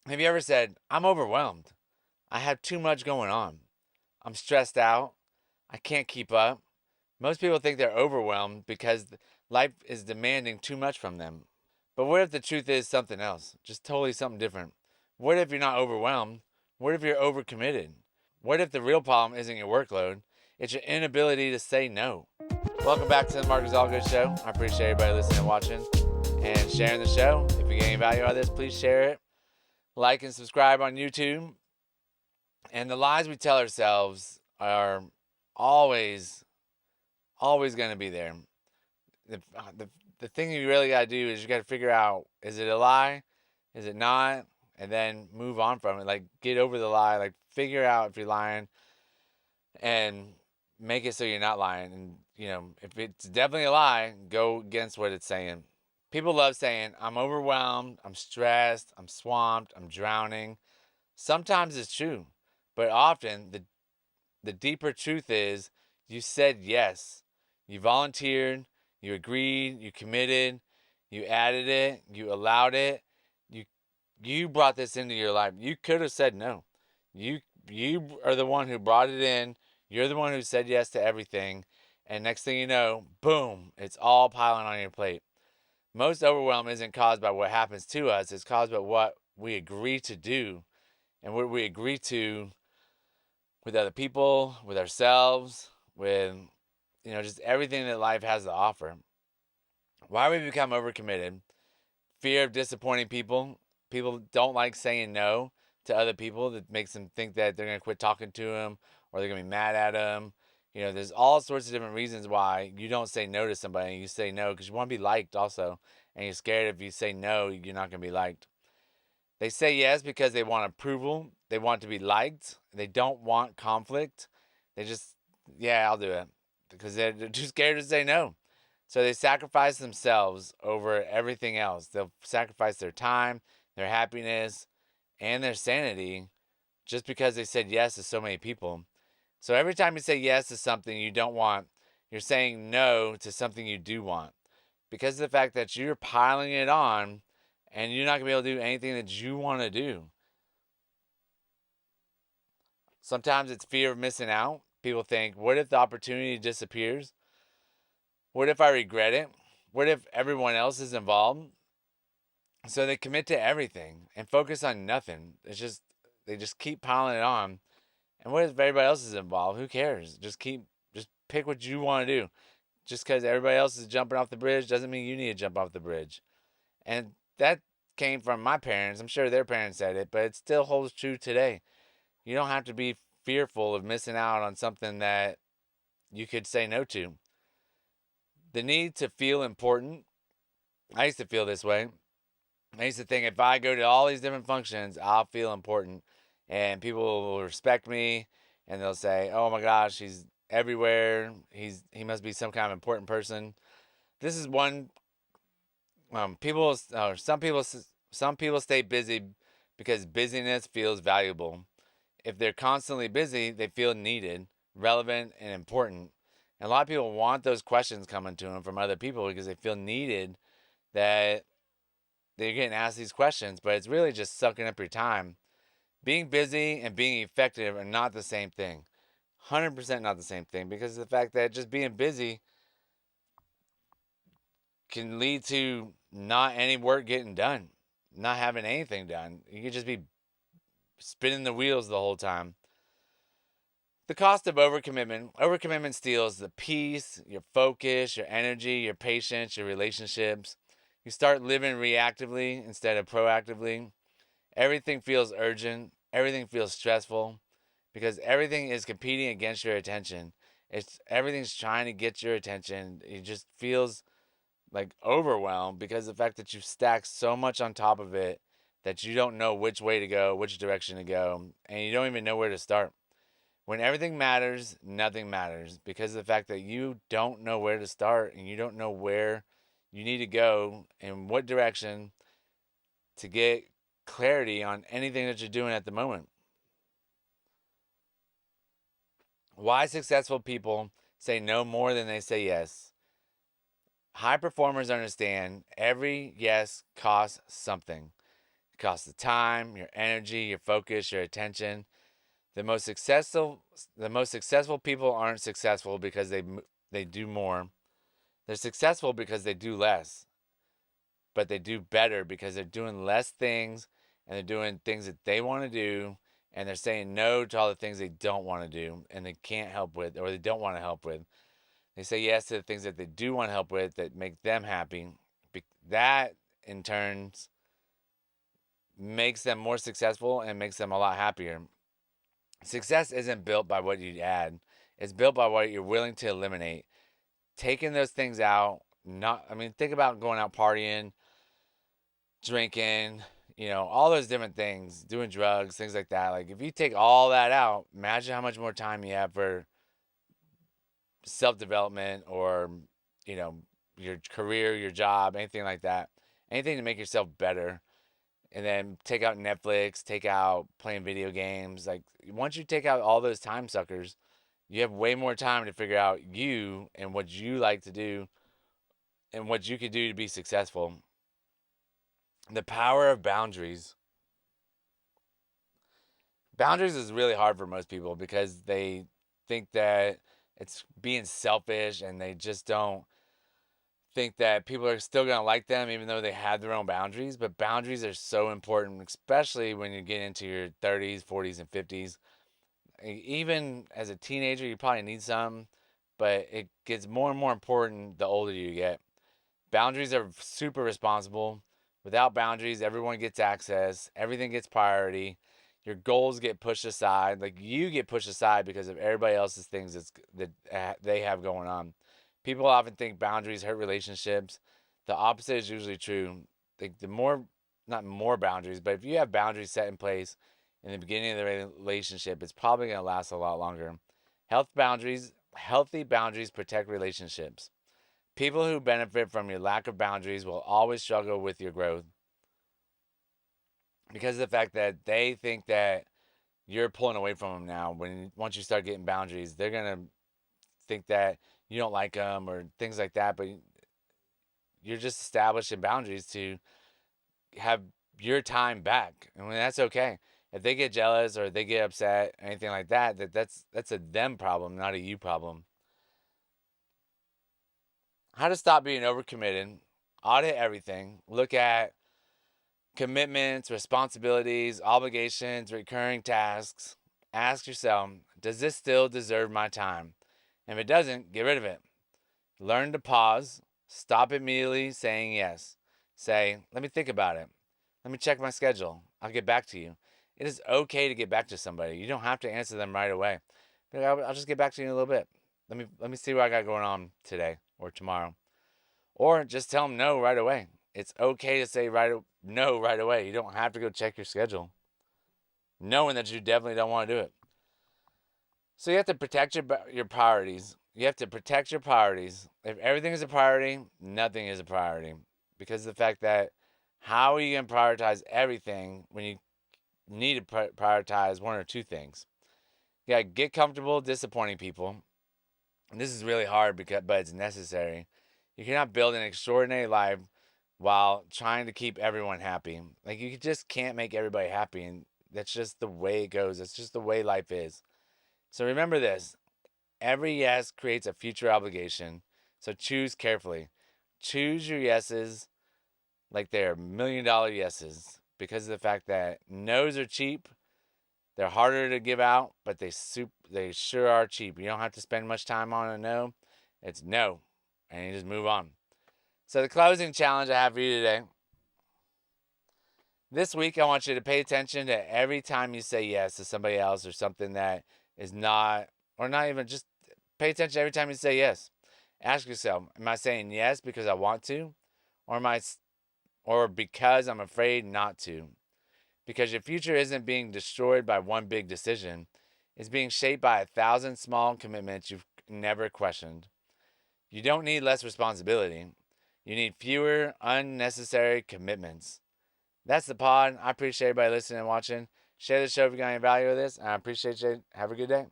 Have you ever said, I'm overwhelmed? I have too much going on. I'm stressed out. I can't keep up. Most people think they're overwhelmed because life is demanding too much from them. But what if the truth is something else? Just totally something different. What if you're not overwhelmed? What if you're overcommitted? What if the real problem isn't your workload? It's your inability to say no. Welcome back to the Marcus Allgood Show. I appreciate everybody listening and watching and sharing the show. If you get any value out of this, please share it. Like and subscribe on YouTube. And the lies we tell ourselves are always, always going to be there. The, the, the thing you really got to do is you got to figure out, is it a lie? Is it not? And then move on from it. Like, get over the lie. Like, figure out if you're lying and make it so you're not lying. And, if it's definitely a lie, go against what it's saying. People love saying, I'm overwhelmed, I'm stressed, I'm swamped, I'm drowning. Sometimes it's true, but often the deeper truth is you said yes. You volunteered, you agreed, you committed, you added it, you allowed it. You you brought this into your life. You could have said no. You are the one who brought it in. You're the one who said yes to everything. And next thing you know, boom, it's all piling on your plate. Most overwhelm isn't caused by what happens to us, it's caused by what we agree to do and what we agree to with other people, with ourselves, with just everything that life has to offer. Why we become overcommitted? Fear of disappointing people. People don't like saying no to other people. That makes them think that they're gonna quit talking to them or they're gonna be mad at them. There's all sorts of different reasons why you don't say no to somebody. You say no because you want to be liked also, and you're scared if you say no, you're not gonna be liked. They say yes because they want approval. They want to be liked. They don't want conflict. They just, yeah, I'll do it because they're too scared to say no. So they sacrifice themselves over everything else. They'll sacrifice their time, their happiness, and their sanity just because they said yes to so many people. So every time you say yes to something you don't want, you're saying no to something you do want because of the fact that you're piling it on and you're not going to be able to do anything that you want to do. Sometimes it's fear of missing out. People think, what if the opportunity disappears? What if I regret it? What if everyone else is involved? So they commit to everything and focus on nothing. They just keep piling it on. And what if everybody else is involved? Who cares? Just pick what you want to do. Just because everybody else is jumping off the bridge doesn't mean you need to jump off the bridge. And that came from my parents. I'm sure their parents said it, but it still holds true today. You don't have to be fearful of missing out on something that you could say no to. The need to feel important. I used to feel this way. I used to think if I go to all these different functions, I'll feel important and people will respect me and they'll say, "Oh my gosh, he's everywhere. He must be some kind of important person." This is one people some people stay busy because busyness feels valuable. If they're constantly busy, they feel needed, relevant, and important. And a lot of people want those questions coming to them from other people because they feel needed, that they're getting asked these questions, but it's really just sucking up your time. Being busy and being effective are not the same thing. 100% not the same thing because of the fact that just being busy can lead to not any work getting done, not having anything done. You could just be spinning the wheels the whole time. The cost of overcommitment. Overcommitment steals the peace, your focus, your energy, your patience, your relationships. You start living reactively instead of proactively. Everything feels urgent. Everything feels stressful because everything is competing against your attention. Everything's trying to get your attention. It just feels like overwhelmed because of the fact that you've stacked so much on top of it that you don't know which way to go, which direction to go, and you don't even know where to start. When everything matters, nothing matters because of the fact that you don't know where to start and you don't know where you need to go and what direction to get clarity on anything that you're doing at the moment. Why successful people say no more than they say yes. High performers understand every yes costs something. It costs of time, your energy, your focus, your attention. The most successful people aren't successful because they do more. They're successful because they do less, but they do better because they're doing less things and they're doing things that they want to do, and they're saying no to all the things they don't want to do and they can't help with or they don't want to help with. They say yes to the things that they do want to help with that make them happy. That in turn makes them more successful and makes them a lot happier. Success isn't built by what you add. It's built by what you're willing to eliminate. Taking those things out, think about going out partying, drinking, all those different things, doing drugs, things like that. Like if you take all that out, imagine how much more time you have for self-development or, your career, your job, anything like that. Anything to make yourself better. And then take out Netflix, take out playing video games. Like once you take out all those time suckers, you have way more time to figure out you and what you like to do and what you could do to be successful. The power of boundaries. Boundaries is really hard for most people because they think that it's being selfish and they just don't think that people are still going to like them even though they have their own boundaries. But boundaries are so important, especially when you get into your 30s, 40s, and 50s. Even as a teenager, you probably need some, but it gets more and more important the older you get. Boundaries are super responsible. Without boundaries, everyone gets access, everything gets priority. Your goals get pushed aside. Like you get pushed aside because of everybody else's things that they have going on. People often think boundaries hurt relationships. The opposite is usually true. Like not more boundaries, but if you have boundaries set in place in the beginning of the relationship, it's probably going to last a lot longer. Healthy boundaries protect relationships. People who benefit from your lack of boundaries will always struggle with your growth because of the fact that they think that you're pulling away from them now. Once you start getting boundaries, they're going to think that you don't like them or things like that, but you're just establishing boundaries to have your time back. And that's okay. If they get jealous or they get upset, anything like that, that's a them problem, not a you problem. How to stop being overcommitted. Audit everything. Look at commitments, responsibilities, obligations, recurring tasks. Ask yourself, does this still deserve my time? If it doesn't, get rid of it. Learn to pause. Stop immediately saying yes. Say, let me think about it. Let me check my schedule. I'll get back to you. It is okay to get back to somebody. You don't have to answer them right away. But I'll just get back to you in a little bit. Let me see what I got going on today or tomorrow. Or just tell them no right away. It's okay to say no right away. You don't have to go check your schedule, knowing that you definitely don't want to do it. So you have to protect your priorities. You have to protect your priorities. If everything is a priority, nothing is a priority. Because of the fact that how are you going to prioritize everything when you need to prioritize one or two things? You got to get comfortable disappointing people. And this is really hard but it's necessary. You cannot build an extraordinary life while trying to keep everyone happy. Like you just can't make everybody happy, and that's just the way it goes. It's just the way life is. So remember this. Every yes creates a future obligation. So choose carefully. Choose your yeses like they're $1 million yeses, because of the fact that no's are cheap. They're harder to give out, but they sure are cheap. You don't have to spend much time on a no. It's no, and you just move on. So the closing challenge I have for you today. This week, I want you to pay attention to every time you say yes to somebody else or something that is not, or not even, just pay attention every time you say yes. Ask yourself, am I saying yes because I want to? Or because I'm afraid not to? Because your future isn't being destroyed by one big decision. It's being shaped by 1,000 small commitments you've never questioned. You don't need less responsibility. You need fewer unnecessary commitments. That's the pod. I appreciate everybody listening and watching. Share the show if you got any value of this, and I appreciate you. Have a good day.